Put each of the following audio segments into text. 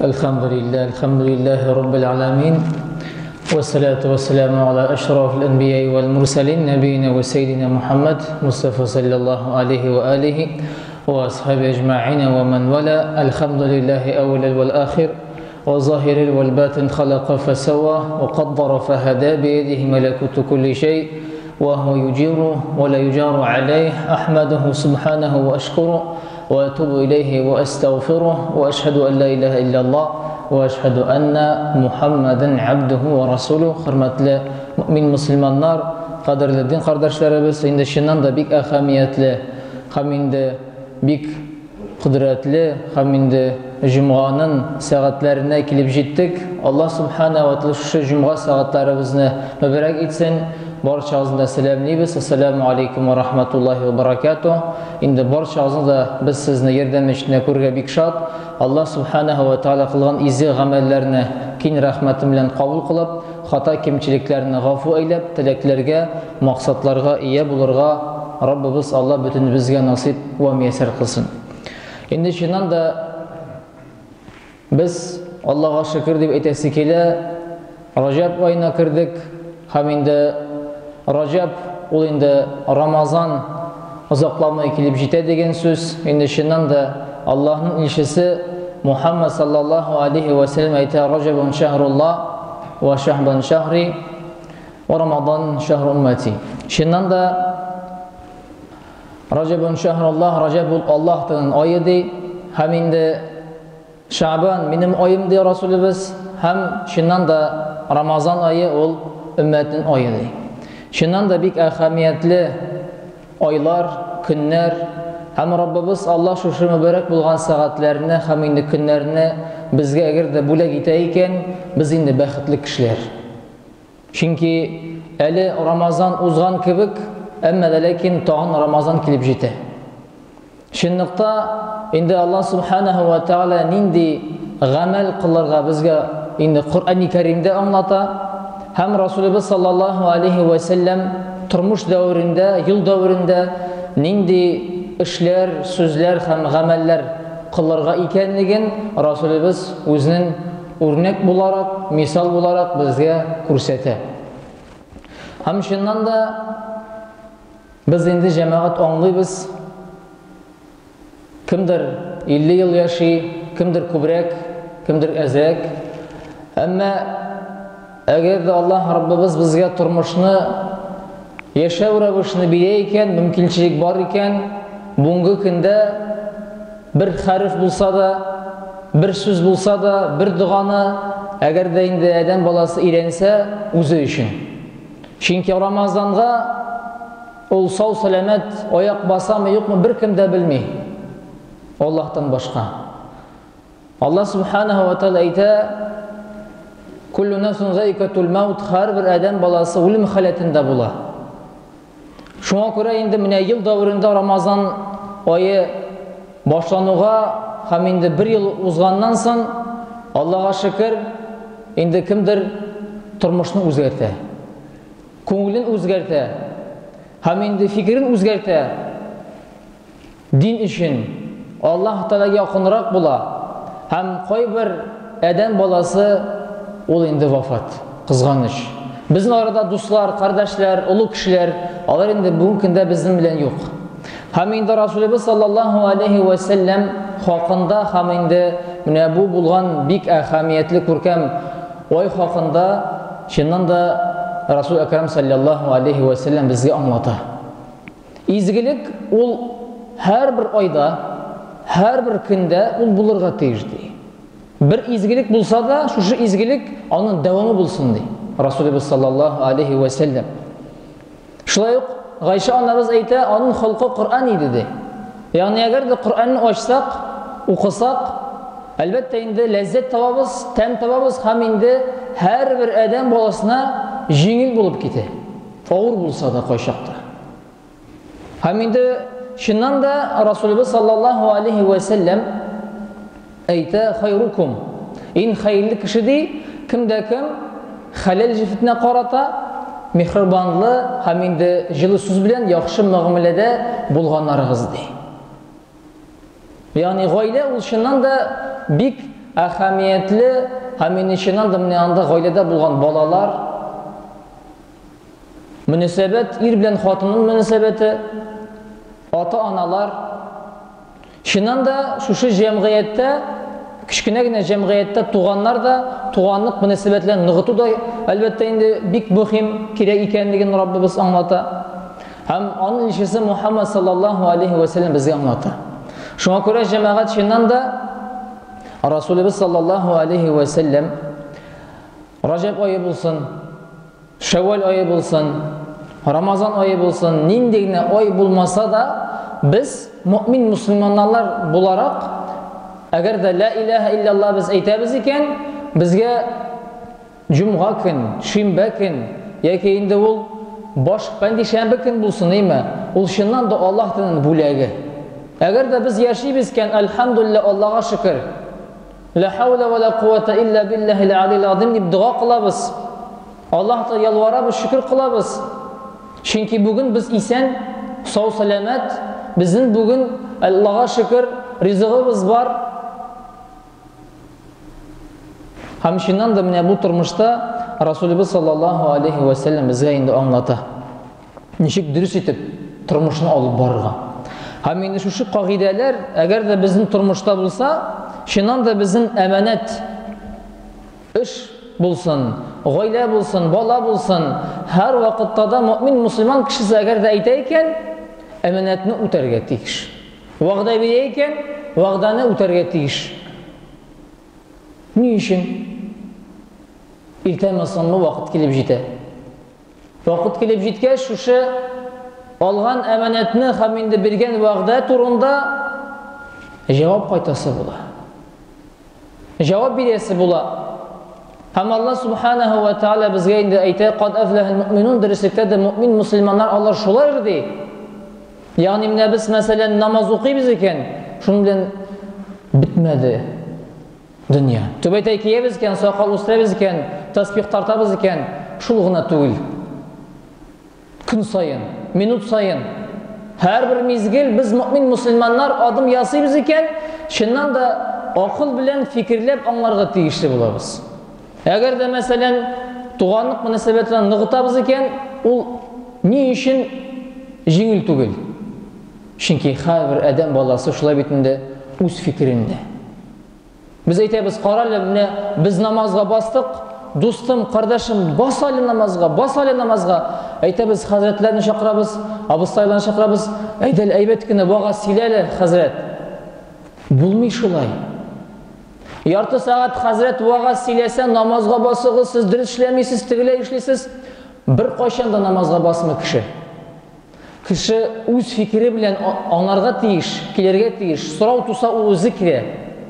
Elhamdülillahi Rabbil alemin. Ve salatu ve selamu ala eşrafil enbiyayı vel mursalin. Nebiyina ve seyyidina Muhammed Mustafa sallallahu aleyhi ve alihi ve ashabi ecma'ina ve men vela. Elhamdülillahi evvelel vel ahir. Ve zahiril vel batin halaka feseva. Ve qaddara fehada biyedihi melekutu kulli şey. Ve huve yuciru ve la yucaru aleyh. Ahmeduhu subhanahu ve eşkuru. وأتوب إليه وأستغفره وأشهد أن لا إله إلا الله وأشهد أن محمدا عبده ورسوله. Hürmetli mümin Müslümanlar, kadirli din kardeşlerimiz, indi şundan da bik ahamiyetli, hem indi bik kudretli, hem indi Cuma'nın saatlerine kilip jittik. Allah subhanahu wa ta'ala şu Cuma saatlerimizni mübarek etsin. Barçağızında selamlayız. Esselamu aleyküm ve rahmetullahi ve berekatuhu. İndi barçağızında biz sizni yerden meştine kurga bik şad. Allah subhanahu ve ta'ala kılgan izi gamellerini kin rahmetim bilen kabul kılıp, hata kemçiliklerini gafu eylep, tileklerge, maksatlarga iyi bulurga Rabbimiz Allah bütün bizge nasip ve müyesser kılsın. İndi şundan da biz Allah'a şükür deyip etesikiyle Recep ayına kırdık. Hem indi Recep ol indi Ramazan uzaklamaya kilip jite degen söz. İndi şundan da Allah'ın ilşisi Muhammed sallallahu aleyhi ve sellem ayta Recepun şehrullah ve şehban şehri ve Ramazan şehru ümmeti. Şundan da Recepun şehrullah, Recep Allah'ın ayıdı. Hem indi Şaban benim ayım diye Resulümüz, hem şundan da Ramazan ayı ol ümmetin ayıdı. Şundan da bik ahamiyetli aylar, günler, hem Rabbimiz Allah şu mübarek bulgan saatlerini, hem indi günlerini bizge eğer de bula giteyken biz indi baxtlı kişiler. Çünkü eli Ramazan uzgan kibik, emme de lekin tağın Ramazan kilip jite. Şunlukta indi Allah subhanahu ve ta'ala nindi gamel kıllarga bizge indi Kur'an-ı Kerim'de anlata, hem Resulullah sallallahu aleyhi ve sellem turmuş davrinde, yıl davrinde nindi işler, sözler hem gameller kıllarga ikenligin Resulullah özünün örnek bularak, misal bularak bizge kursete. Hem şundan da biz indi cemaat anlıyız. Kimdir 50 yıl yaşı, kimdir kubrek, kimdir ezrek. Ama eğer de Allah Rabbimiz bizge turmuşunu, yaşa uğraşını bileyken, mümkünçilik var iken, bungu günde bir harif bulsa da, bir söz bulsa da, bir duanı eğer de indi eden balası irense, uzun için. Çünkü Ramazan'a ol sağ selamet, ayak basa mı yok mu bir kim de bilmeyi. Allah'tan başka. Allah subhanahu ve ta'ala ayta kullu nefsun zayikatul maut, her bir adam balası ölüm haletinde bula. Şuna göre indi mine yıl davrında Ramazan ayı başlanığa hem indi bir yıl uzgandan son Allah'a şükür indi kimdir turmuşunu özgerte, көңілін özgerte, hem indi fikrin özgerte, din için Allah Teala'ya yakınrak bula, hem koy bir eden balası ol indi vafat, kızganış. Bizim arada dostlar, kardeşler, ulu kişiler, onlar indi bugünkünde bizim bilen yok. Hem indi Resulullah sallallahu aleyhi ve sellem hakkında hem indi bu bulgan bik ahamiyetli kurkem oy hakkında şundan da Resul-i Ekrem sallallahu aleyhi ve sellem bizge anlata. İzgilik ol her bir ayda, her bir günde ol bulurga tecdi. Bir izgilik bulsa da şu izgilik onun devamı bulsun diye. Resulullah sallallahu aleyhi ve sellem. Şulay yok, Gayşe anamız ayta onun halkı Kur'an idi de. Yani eğer de Kur'an'ı açsak, okusak, elbette indi lezzet tababız, tem tababız, hem indi her bir eden bolasına jingil bulup giti. Ağır bulsa da koşakta. Hem indi şundan da Resulullah sallallahu aleyhi ve sellem ayta hayrukum, in hayırlı kişi değil, kimde kim halal cifitine qarata, mihribanlı, hem indi jılı söz bilen yaxşı muamelede bulganlarınız değil. Yani gayle oluşundan da bik әһәмиятле һәм инешеннән дә менә анда гаиләдә булган балалар, мөнәсәбәт, ир белән хатынның мөнәсәбәте, ата-аналар. Шуннан да шушы җәмгыятьтә, кечкенә генә җәмгыятьтә туганнар да туганлык мөнәсәбәтләрен ныгыту да әлбәттә инде бик мөһим, кирәк икәнлеген Раббыбыз аңлата. Һәм аның илчесе Мухаммад саллаллаһу алейхи ва саллям безгә аңлата. Шуңа күрә җәмәгать шуннан да Расулыбыз саллаллаһу алейхи ва саллям Раҗаб ае булсын, Шәввал ае булсын, Рамазан ае булсын, нинди генә ай булмаса да, без мөмин мусламаннар буларак, әгәр дә ла илаһа илляллаһ без әйтәбез икән, безгә җомга көн, шимбә көн, яки инде ул баш пәндишәмбе көн булсын, әйме? Ул шуннан да Аллаһтан бүләге. Әгәр дә без яшибез икән, әлхәмдүлилләһ, Аллаһка шөкер. Ла хаула ва ла куввата илля биллаһил алиyyil азим дип дуа кылабыз. Аллаһка ялварабыз, шөкер кылабыз. Чөнки бүген без исән, сау сәламәт, безнең бүген Аллаһка шөкер ризыгыбыз бар. Һәм шуннан да менә бу тормышта Расулыбыз саллаллаһу алейхи ва саллям безгә инде аңлата. Ничек дөрес итеп тормышны алып барырга. Һәм инде шушы кагыйдәләр, әгәр дә безнең тормышта булса, шуннан да безнең әманәт эш булсын, гаилә булсын, бала булсын, һәр вакытта да мөмин мусламан кешесе әгәр дә әйтә икән, әманәтне үтәргә тиеш. Вәгъдә бирә икән, вәгъдәне үтәргә тиеш. Ни өчен? Иртәмәсәнме вакыт килеп җитә. Вакыт килеп җиткәч, шушы алган әманәтне һәм инде биргән вәгъдә турында җавап кайтасы була. Җавап бирәсе була. Һәм Аллаһ субханаһу ва тааля безгә инде әйтә: "Кад афлахал муъминун", дөреслектә дә мөмин мусламаннар алар шулайдыр ди. Ягъни менә без мәсәлән намаз укыйбыз икән, шуның белән битмәде дөнья. Түбәтәй киябез икән, сакал үстерәбез икән, тасбих тартабыз икән, шул гына түгел. Көн сайын, минут сайын, һәрбер мизгел без мөмин мусламаннар адым ясыйбыз икән, шуннан да акыл белән фикерләп аңларга тиешле булабыз. Әгәр дә мәсәлән туганлык мөнәсәбәтләрен ныгытабыз икән, ул ни өчен җиңел түгел? Чөнки һәрбер адәм баласы шулай бит инде үз фикерендә. Biz әйтәбез, карале, менә без намазга бастык, дустым, кардашым, бас әле намазга, бас әле намазга. Әйтәбез, хәзрәтләрне чакырабыз, абыстайларны чакырабыз, әйдәл әйбәт кенә вагаз сөйләле, хәзрәт. Булмый шулай. Ярты сәгать хәзрәт вагаз сөйләсә, намазга басыгыз, сез дөрес эшләмисез, тегеләй эшлисез, бер кайчан да намазга басмый кеше. Кеше үз фикере белән аңларга тиеш, килергә тиеш. Сорау туса, ул үзе кирә.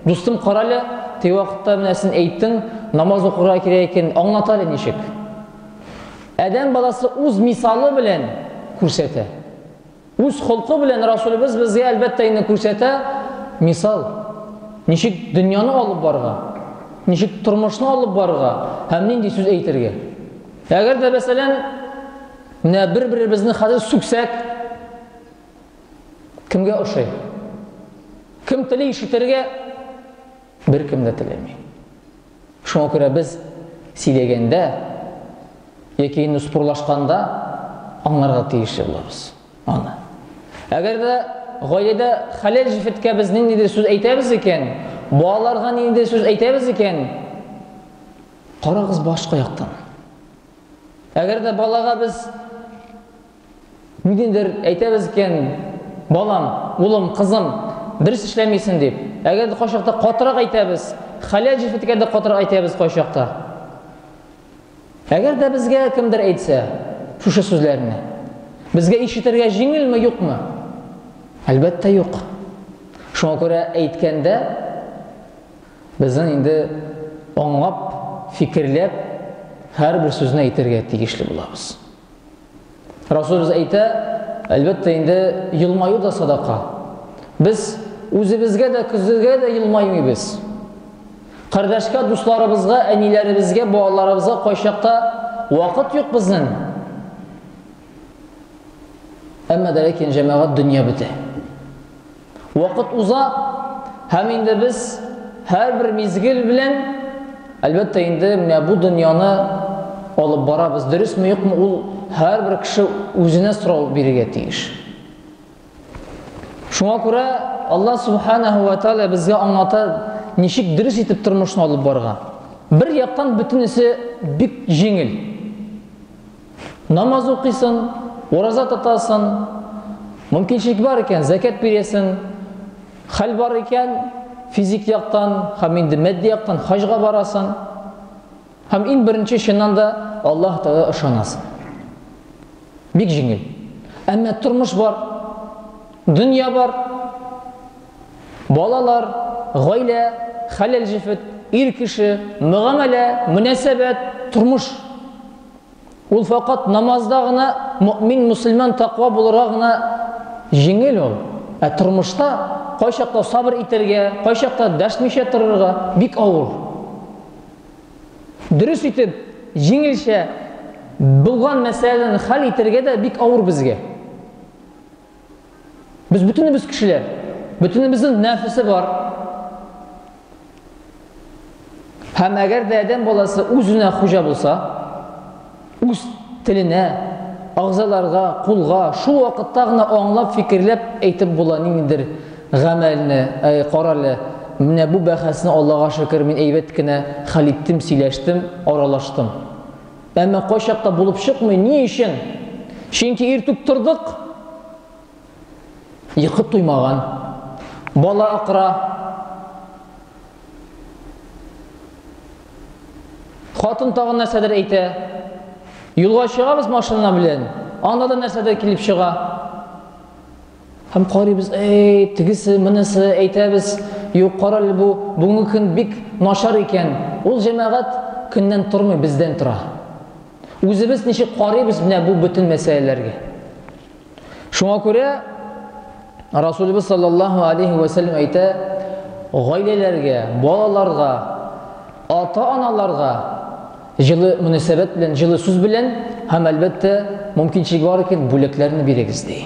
Дустым, карале, тей вакытта менә син әйттең, намаз укырга кирәк икән, аңлата әле ничек. Адәм баласы үз мисалы белән күрсәтә. Үз холкы белән Расулыбыз безгә әлбәттә инде күрсәтә мисал. Ничек дөньяны алып барырга, ничек тормышны алып барырга һәм нинди сүз әйтергә. Әгәр дә мәсәлән, менә бер-беребезне хәзер сүксәк, кемгә ошый? Кем теле ишетергә? Бер кем дә теләмәй. Шуңа күрә без сөйләгәндә яки инде спорлашканда аңларга тиешле булабыз аны. Әгәр дә гаиләдә хәләл җифеткә без ниндидер сүз әйтәбез икән, балаларга ниндидер сүз әйтәбез икән, карагыз башка яктан. Әгәр дә балага без ниндидер әйтәбез икән, балам, улым, кызым, дөрес эшләмисең дип. Әгәр дә кайчакта катырак әйтәбез, хәләл җифеткә дә катырак әйтәбез кайчакта. Әгәр дә безгә кемдер әйтсә шушы сүзләрне, безгә ишетергә җиңелме, юкмы? Әлбәттә юк. Шуңа күрә әйткәндә безнең инде аңлап, фикерләп, һәрбер сүзне әйтергә тиешле булабыз. Расулыбыз әйтә, әлбәттә инде елмаю да садака. Biz үзебезгә дә, күзгә дә елмаймыйбыз. Кардәшкә, дусларыбызга, әниләребезгә, балаларыбызга кайчакта вакыт юк безнең. Әмма дә ләкин җәмәгать дөнья бетә. Вакыт уза, һәм инде без her bir mizgil bilen elbette indi bu dünyаны alıp barabız. Dürüst mü yok mu? Ol her bir kişi özüne sorup birige tiyiş. Şuna göre Allah Subhanahu ve Teala bizge anlata nişik dürüst etip turmuşunu alıp bargan. Bir yaktan bütünüsü bik jengil. Namaz okuysın, oraza tutasın, mümkünçilik var iken zekat veresin, hal var iken fizik yaktan, hem indi maddi yaktan hacga barasın, hem in birinci şundan da Allah Teala ışanasın. Bik jengil. Ama turmuş var, dünya var, balalar, gayle, halal cifet, ir kişi, muamele, münasebet, turmuş. Ol fakat namazdağına mümin, Müslüman, takva bulurağına jengil ol. Turmuşta kayşakta sabır iterge, kayşakta dashmişe tırırga bik ağır. Dürüst itip jengilşe bulgan meselelerini hal iterge de bik ağır bizge. Biz bütünümüz kişiler, bütünümüzün nefisi var. Hem eğer de adam bolası özüne hoca bulsa, öz tiline, ağzalarga, kulga, şu vakittağına anlap, fikirlep, eytip bulanındır gamelini, qaralı. Mine bu bahasını Allah'a şükür min eybetkine halittim, sileştim, aralaştım. Ama koşakta bulup çıkmıyor, niye işin? Çünkü irtuktırdık, yıkıp duymağın, bala akra, Xatın tağın nəsədir eytə, yolğa çığa biz maşınına bilən, anda da nəsədir kilip çığa. Hem qari biz, tigisi, minisi eytə biz, yok qaral bu, bugünkü gün bik naşar iken, ol cemaat gündən turmay bizden tura. Özümüz neşe qari biz bu bütün meselelerge. Şuna göre, Resulullah sallallahu aleyhi ve sellem eytə, gaylelerge, balalarga, ata-analarga, жылы münasebet bilen, жылы söz bilen hem elbette mümkünçilik var iken böleklerini biregiz dey.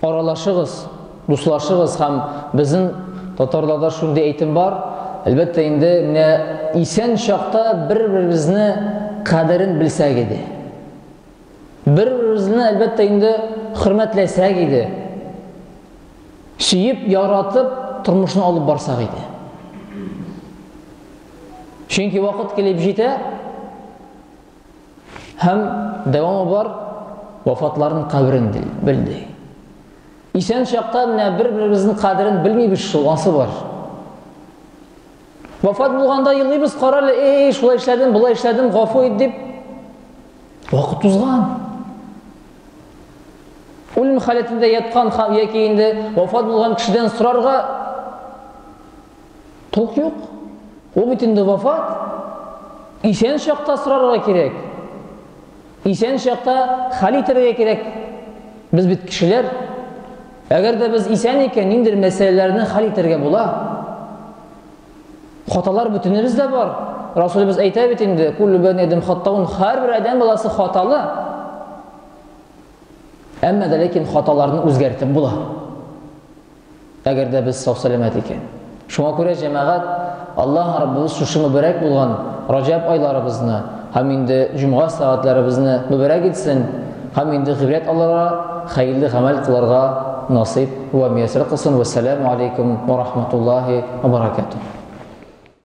Aralaşığız, dostlaşığız hem bizim Tatarlarda şunda eğitim var. Elbette indi isen şakta bir-birimizni kaderin bilsek idi. Bir-birimizni elbette indi hürmetlesek idi. Şiyip, yaratıp turmuşunu alıp barsak idi. Çünkü vakit gelip jite hem devamı var vafatların kabrini bildi. İsen şakta bir-birimizin kaderini bilmeymiş şulansı var. Vafat bulganda yıllıyız karalı, şula işledim, bula işledim, gafu edip vakit uzgan. Ölüm haletinde yatkan yakeyinde vafat bulgan kişiden sorarga tok yok. O bitinde vafat, isen şakta sırarga gerek. İsen şakta halitirge gerek. Biz bit kişiler, eğer de biz isen iken indir meselelerini halitirge bula. Hatalar bütünümüz de var. Resulümüz eytə bitinde, kullu ben edim hattağın, her bir adam balası hatalı. Ama da lakin hatalarını özgertip bula. Eğer de biz sağ selamet iken. Şuna göre cemaat, Allah Rabbimiz şuşu mübarek bulgan Recep aylarımızını, hem indi Cuma saatlerimizni mübarek etsin, hem indi gibret Allah'a, hayırlı amel kılarga nasip ve müyesser kılsın. Vesselamu aleyküm ve rahmetullahi ve berekatuhu.